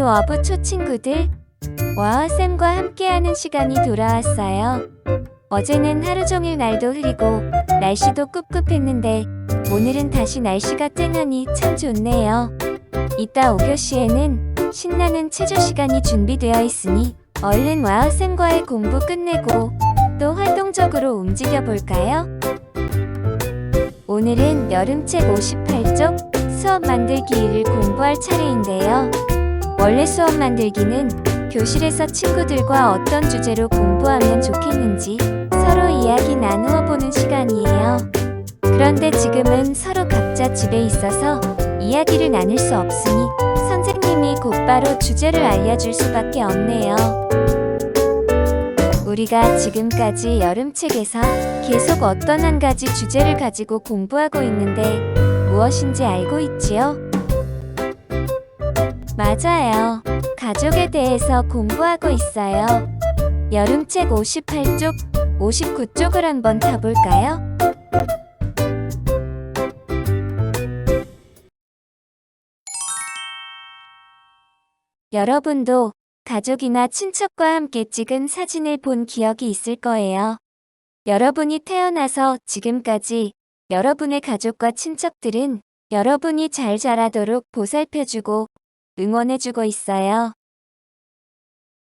워브 초 친구들, 와쌤과 함께하는 시간이 돌아왔어요. 어제는 하루 종일 날도 흐리고 날씨도 꿉꿉했는데 오늘은 다시 날씨가 쨍하니 참 좋네요. 이따 5교시에는 신나는 체조 시간이 준비되어 있으니 얼른 와쌤과의 공부 끝내고 또 활동적으로 움직여 볼까요? 오늘은 여름책 58쪽 수업 만들기 1을 공부할 차례인데요. 원래 수업 만들기는 교실에서 친구들과 어떤 주제로 공부하면 좋겠는지 서로 이야기 나누어 보는 시간이에요. 그런데 지금은 서로 각자 집에 있어서 이야기를 나눌 수 없으니 선생님이 곧바로 주제를 알려줄 수밖에 없네요. 우리가 지금까지 여름책에서 계속 어떤 한 가지 주제를 가지고 공부하고 있는데 무엇인지 알고 있지요? 맞아요. 가족에 대해서 공부하고 있어요. 여름책 58쪽, 59쪽을 한번 타볼까요? 여러분도 가족이나 친척과 함께 찍은 사진을 본 기억이 있을 거예요. 여러분이 태어나서 지금까지 여러분의 가족과 친척들은 여러분이 잘 자라도록 보살펴주고 응원해주고 있어요.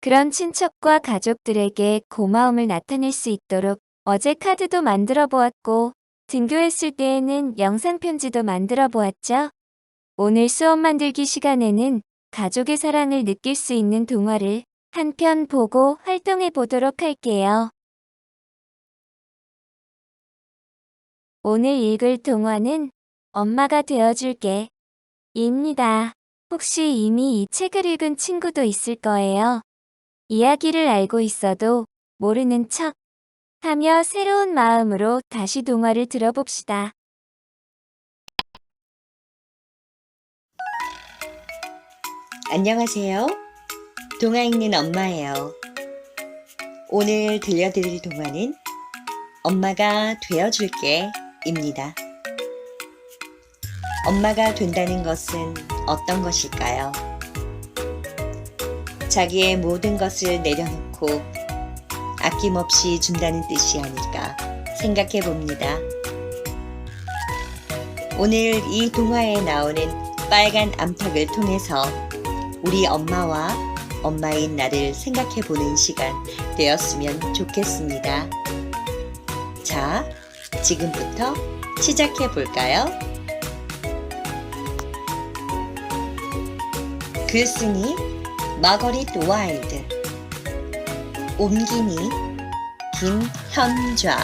그런 친척과 가족들에게 고마움을 나타낼 수 있도록 어제 카드도 만들어 보았고 등교했을 때에는 영상 편지도 만들어 보았죠. 오늘 수업 만들기 시간에는 가족의 사랑을 느낄 수 있는 동화를 한 편 보고 활동해 보도록 할게요. 오늘 읽을 동화는 엄마가 되어줄게 입니다. 혹시 이미 이 책을 읽은 친구도 있을 거예요. 이야기를 알고 있어도 모르는 척 하며 새로운 마음으로 다시 동화를 들어봅시다. 안녕하세요. 동화 읽는 엄마예요. 오늘 들려드릴 동화는 엄마가 되어줄게 입니다. 엄마가 된다는 것은 어떤 것일까요? 자기의 모든 것을 내려놓고 아낌없이 준다는 뜻이 아닐까 생각해 봅니다. 오늘 이 동화에 나오는 빨간 암탉을 통해서 우리 엄마와 엄마인 나를 생각해 보는 시간 되었으면 좋겠습니다. 자, 지금부터 시작해 볼까요? 글쓴이 마거릿 와일드, 옮기니 김현좌.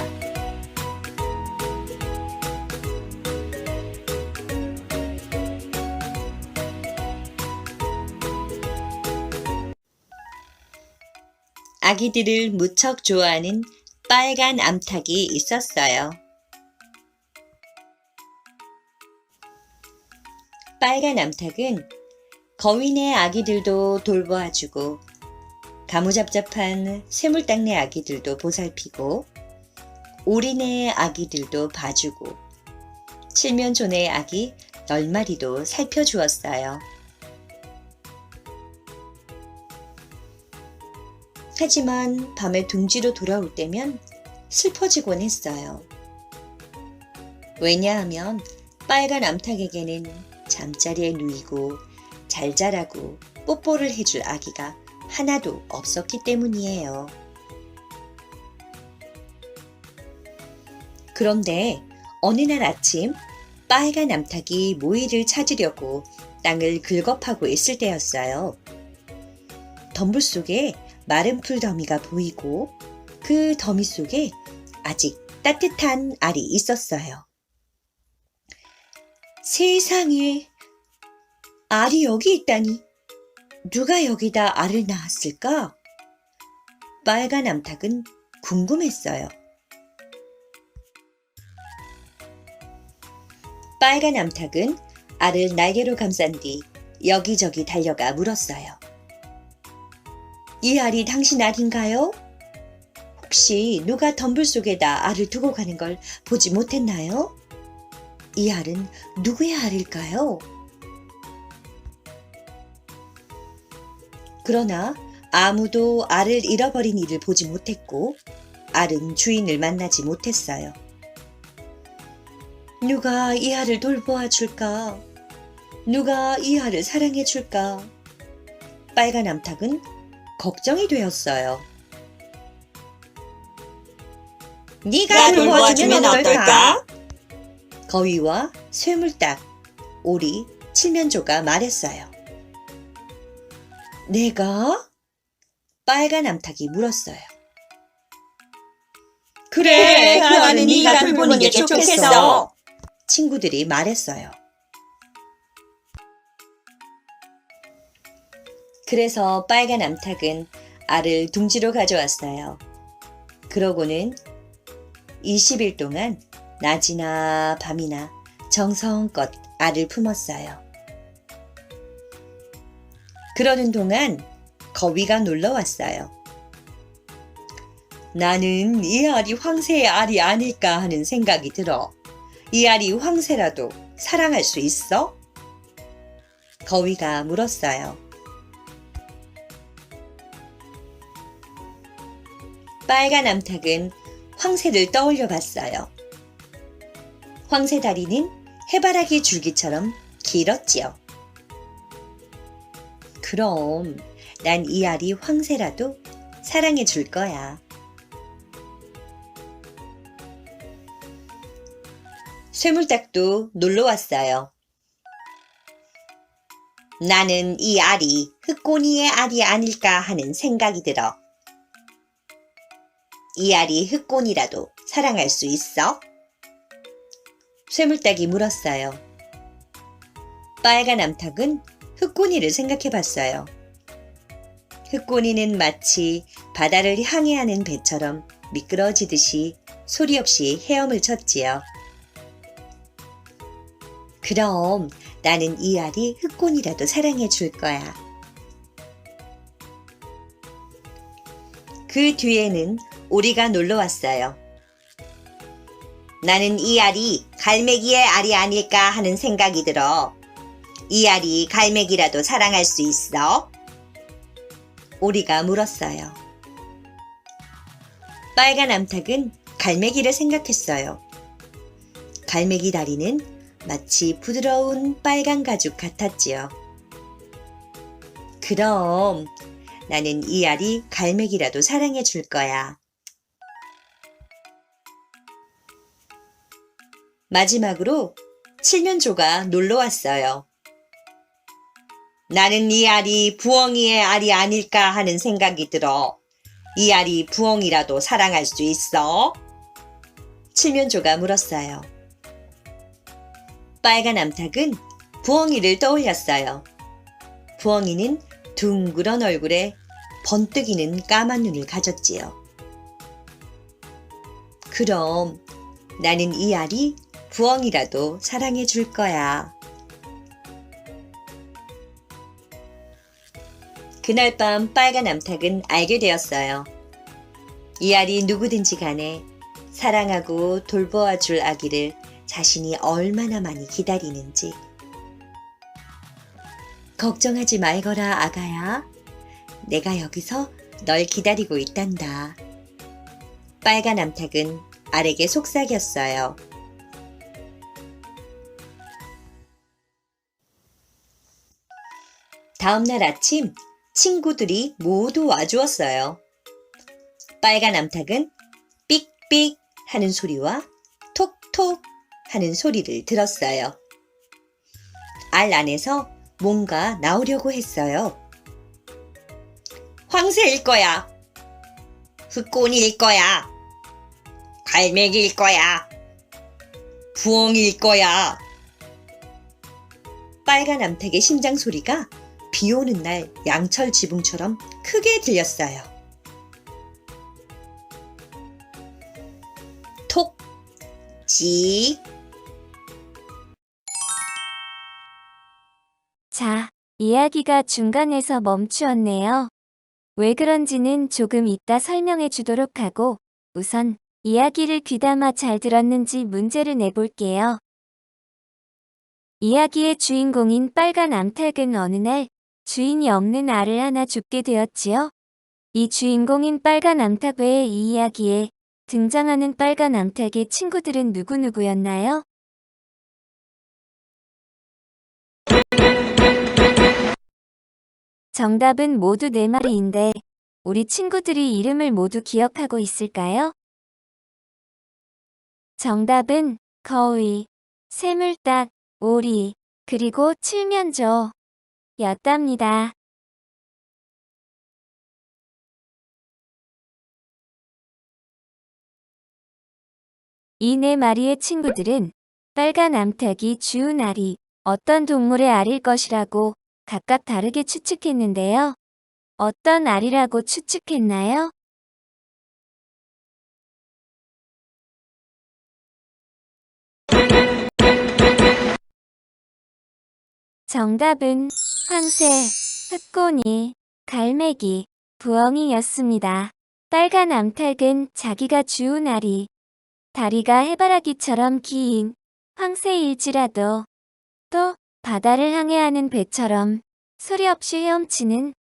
아기들을 무척 좋아하는 빨간 암탉이 있었어요. 빨간 암탉은 거윈의 아기들도 돌보아주고 가무잡잡한 쇠물당내 아기들도 보살피고 오리네 아기들도 봐주고 칠면조네 아기 10마리도 살펴주었어요. 하지만 밤에 둥지로 돌아올 때면 슬퍼지곤 했어요. 왜냐하면 빨간 암탉에게는 잠자리에 누이고 잘 자라고 뽀뽀를 해줄 아기가 하나도 없었기 때문이에요. 그런데 어느 날 아침 빨간 암탉이 모이를 찾으려고 땅을 긁어파고 있을 때였어요. 덤불 속에 마른 풀 더미가 보이고 그 더미 속에 아직 따뜻한 알이 있었어요. 세상에, 알이 여기 있다니. 누가 여기다 알을 낳았을까? 빨간 암탉은 궁금했어요. 빨간 암탉은 알을 날개로 감싼 뒤 여기저기 달려가 물었어요. 이 알이 당신 알인가요? 혹시 누가 덤불 속에다 알을 두고 가는 걸 보지 못했나요? 이 알은 누구의 알일까요? 그러나 아무도 알을 잃어버린 이를 보지 못했고 알은 주인을 만나지 못했어요. 누가 이 알을 돌보아 줄까? 누가 이 알을 사랑해 줄까? 빨간 암탉은 걱정이 되었어요. 네가 돌보아주면 어떨까? 거위와 쇠물딱, 오리, 칠면조가 말했어요. 내가? 빨간 암탉이 물었어요. 그래, 그 알은 네가 돌보는 게 좋겠어. 친구들이 말했어요. 그래서 빨간 암탉은 알을 둥지로 가져왔어요. 그러고는 20일 동안 낮이나 밤이나 정성껏 알을 품었어요. 그러는 동안 거위가 놀러 왔어요. 나는 이 알이 황새의 알이 아닐까 하는 생각이 들어. 이 알이 황새라도 사랑할 수 있어? 거위가 물었어요. 빨간 암탉은 황새를 떠올려 봤어요. 황새 다리는 해바라기 줄기처럼 길었지요. 그럼 난 이 알이 황새라도 사랑해 줄 거야. 쇠물딱도 놀러 왔어요. 나는 이 알이 흑꼬니의 알이 아닐까 하는 생각이 들어. 이 알이 흑꼬니라도 사랑할 수 있어? 쇠물딱이 물었어요. 빨간 암탉은 흑꼬니를 생각해 봤어요. 흑꼬니는 마치 바다를 항해하는 배처럼 미끄러지듯이 소리 없이 헤엄을 쳤지요. 그럼 나는 이 알이 흑꼬니라도 사랑해 줄 거야. 그 뒤에는 오리가 놀러 왔어요. 나는 이 알이 갈매기의 알이 아닐까 하는 생각이 들어. 이 알이 갈매기라도 사랑할 수 있어? 오리가 물었어요. 빨간 암탉은 갈매기를 생각했어요. 갈매기 다리는 마치 부드러운 빨간 가죽 같았지요. 그럼 나는 이 알이 갈매기라도 사랑해 줄 거야. 마지막으로 칠면조가 놀러 왔어요. 나는 이 알이 부엉이의 알이 아닐까 하는 생각이 들어. 이 알이 부엉이라도 사랑할 수 있어? 칠면조가 물었어요. 빨간 암탉은 부엉이를 떠올렸어요. 부엉이는 둥그런 얼굴에 번뜩이는 까만 눈을 가졌지요. 그럼 나는 이 알이 부엉이라도 사랑해 줄 거야. 그날 밤 빨간 암탉은 알게 되었어요. 이 알이 누구든지 간에 사랑하고 돌보아 줄 아기를 자신이 얼마나 많이 기다리는지. 걱정하지 말거라, 아가야. 내가 여기서 널 기다리고 있단다. 빨간 암탉은 알에게 속삭였어요. 다음날 아침 친구들이 모두 와주었어요. 빨간 암탉은 삑삑 하는 소리와 톡톡 하는 소리를 들었어요. 알 안에서 뭔가 나오려고 했어요. 황새일 거야. 흑꼬니일 거야. 갈매기일 거야. 부엉이일 거야. 빨간 암탉의 심장 소리가 비 오는 날 양철 지붕처럼 크게 들렸어요. 톡, 직. 자, 이야기가 중간에서 멈추었네요. 왜 그런지는 조금 이따 설명해 주도록 하고 우선 이야기를 귀담아 잘 들었는지 문제를 내볼게요. 이야기의 주인공인 빨간 암탉은 어느 날 주인이 없는 알을 하나 줍게 되었지요. 이 주인공인 빨간 암탉 외에 이 이야기에 등장하는 빨간 암탉의 친구들은 누구누구였나요? 정답은 모두 4마리인데 우리 친구들이 이름을 모두 기억하고 있을까요? 정답은 거위, 새물닭, 오리, 그리고 칠면조 였답니다. 이 4마리의 친구들은 빨간 암탉이 주운 알이 어떤 동물의 알일 것이라고 각각 다르게 추측했는데요. 어떤 알이라고 추측했나요? 정답은 황새, 흑고니, 갈매기, 부엉이였습니다. 빨간 암탉은 자기가 주운 알이 다리가 해바라기처럼 긴 황새일지라도 또 바다를 항해하는 배처럼 소리 없이 헤엄치는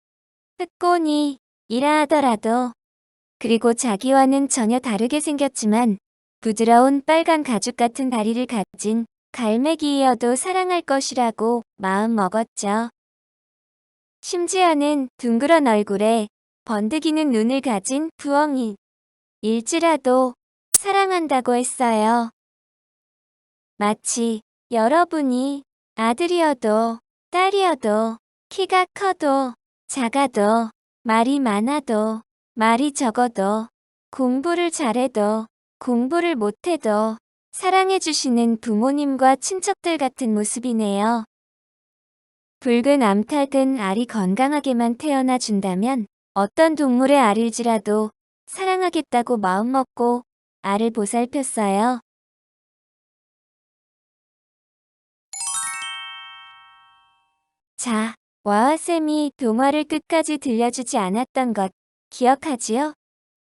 흑고니이라 하더라도 그리고 자기와는 전혀 다르게 생겼지만 부드러운 빨간 가죽 같은 다리를 가진 갈매기이어도 사랑할 것이라고 마음 먹었죠. 심지어는 둥그런 얼굴에 번득이는 눈을 가진 부엉이일지라도 사랑한다고 했어요. 마치 여러분이 아들이어도 딸이어도 키가 커도 작아도 말이 많아도 말이 적어도 공부를 잘해도 공부를 못해도 사랑해주시는 부모님과 친척들 같은 모습이네요. 붉은 암탉은 알이 건강하게만 태어나 준다면 어떤 동물의 알일지라도 사랑하겠다고 마음먹고 알을 보살폈어요. 자, 와와쌤이 동화를 끝까지 들려주지 않았던 것 기억하지요?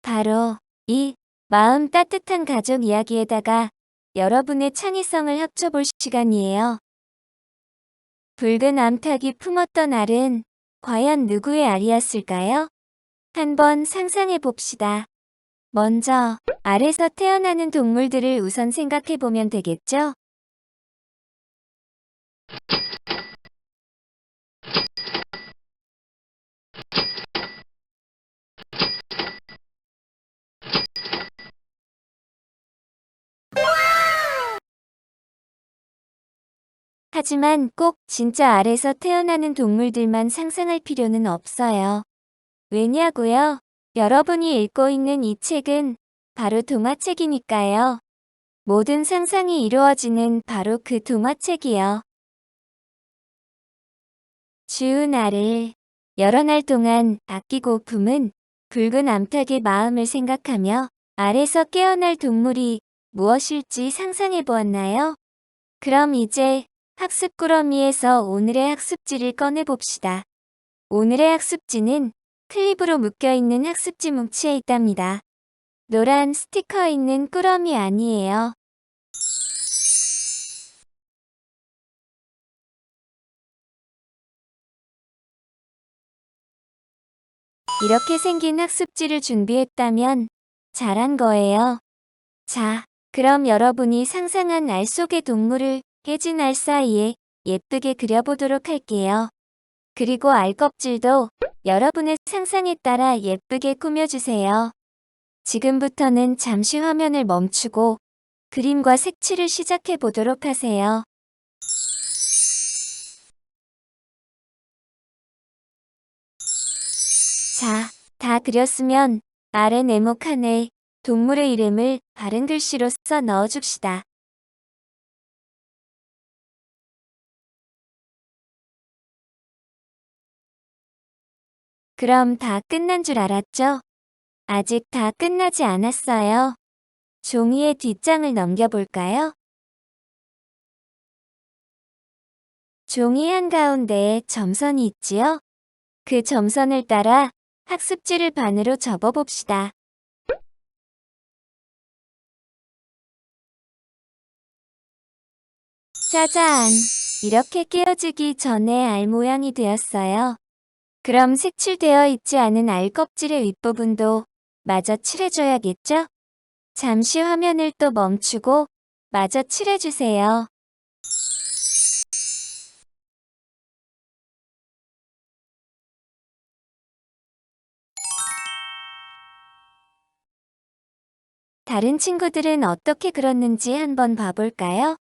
바로 이 마음 따뜻한 가족 이야기에다가 여러분의 창의성을 합쳐볼 시간이에요. 붉은 암탉이 품었던 알은 과연 누구의 알이었을까요? 한번 상상해 봅시다. 먼저 알에서 태어나는 동물들을 우선 생각해 보면 되겠죠? 하지만 꼭 진짜 알에서 태어나는 동물들만 상상할 필요는 없어요. 왜냐고요? 여러분이 읽고 있는 이 책은 바로 동화책이니까요. 모든 상상이 이루어지는 바로 그 동화책이요. 주운 알을 여러 날 동안 아끼고 품은 붉은 암탉의 마음을 생각하며 알에서 깨어날 동물이 무엇일지 상상해 보았나요? 그럼 이제 학습 꾸러미에서 오늘의 학습지를 꺼내봅시다. 오늘의 학습지는 클립으로 묶여있는 학습지 뭉치에 있답니다. 노란 스티커 있는 꾸러미 아니에요. 이렇게 생긴 학습지를 준비했다면 잘한 거예요. 자, 그럼 여러분이 상상한 알 속의 동물을 깨진 알 사이에 예쁘게 그려보도록 할게요. 그리고 알 껍질도 여러분의 상상에 따라 예쁘게 꾸며주세요. 지금부터는 잠시 화면을 멈추고 그림과 색칠을 시작해 보도록 하세요. 자, 다 그렸으면 아래 네모칸에 동물의 이름을 바른 글씨로 써 넣어줍시다. 그럼 다 끝난 줄 알았죠? 아직 다 끝나지 않았어요. 종이의 뒷장을 넘겨볼까요? 종이 한가운데에 점선이 있지요? 그 점선을 따라 학습지를 반으로 접어봅시다. 짜잔! 이렇게 깨어지기 전에 알 모양이 되었어요. 그럼 색칠되어 있지 않은 알 껍질의 윗부분도 마저 칠해줘야겠죠? 잠시 화면을 또 멈추고 마저 칠해주세요. 다른 친구들은 어떻게 그렸는지 한번 봐볼까요?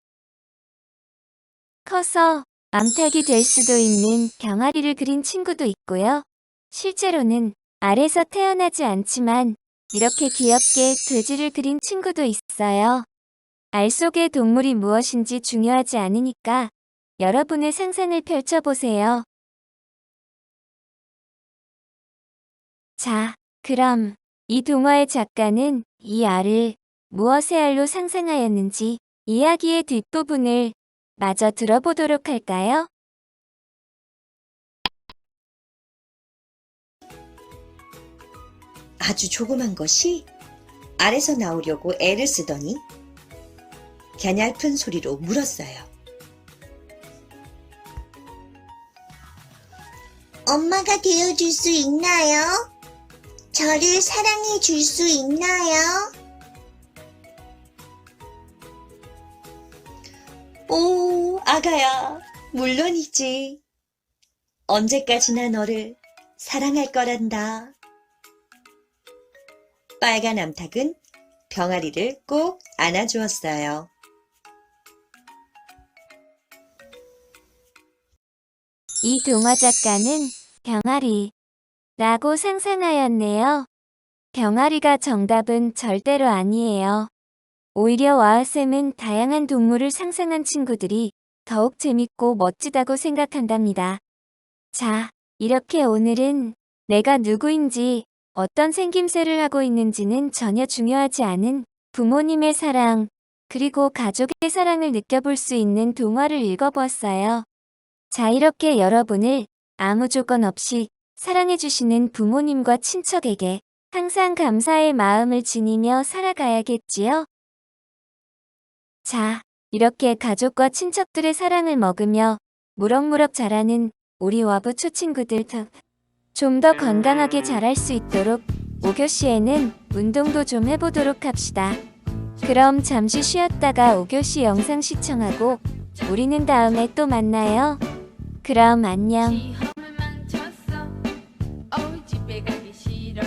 커서 암탉이 될 수도 있는 병아리를 그린 친구도 있고요. 실제로는 알에서 태어나지 않지만 이렇게 귀엽게 돼지를 그린 친구도 있어요. 알 속의 동물이 무엇인지 중요하지 않으니까 여러분의 상상을 펼쳐보세요. 자, 그럼 이 동화의 작가는 이 알을 무엇의 알로 상상하였는지 이야기의 뒷부분을 마저 들어보도록 할까요? 아주 조그만 것이 알에서 나오려고 애를 쓰더니 가냘픈 소리로 물었어요. 엄마가 되어줄 수 있나요? 저를 사랑해 줄 수 있나요? 오, 아가야, 물론이지. 언제까지나 너를 사랑할 거란다. 빨간 암탉은 병아리를 꼭 안아주었어요. 이 동화 작가는 병아리라고 상상하였네요. 병아리가 정답은 절대로 아니에요. 오히려 와우쌤은 다양한 동물을 상상한 친구들이 더욱 재밌고 멋지다고 생각한답니다. 자, 이렇게 오늘은 내가 누구인지 어떤 생김새를 하고 있는지는 전혀 중요하지 않은 부모님의 사랑, 그리고 가족의 사랑을 느껴볼 수 있는 동화를 읽어보았어요. 자, 이렇게 여러분을 아무 조건 없이 사랑해주시는 부모님과 친척에게 항상 감사의 마음을 지니며 살아가야겠지요? 자, 이렇게 가족과 친척들의 사랑을 먹으며 무럭무럭 자라는 우리 와부 초친구들 좀 더 건강하게 자랄 수 있도록 5교시에는 운동도 좀 해보도록 합시다. 그럼 잠시 쉬었다가 5교시 영상 시청하고 우리는 다음에 또 만나요. 그럼 안녕. 시험을 망쳤어. 어우 집에 가기 싫어.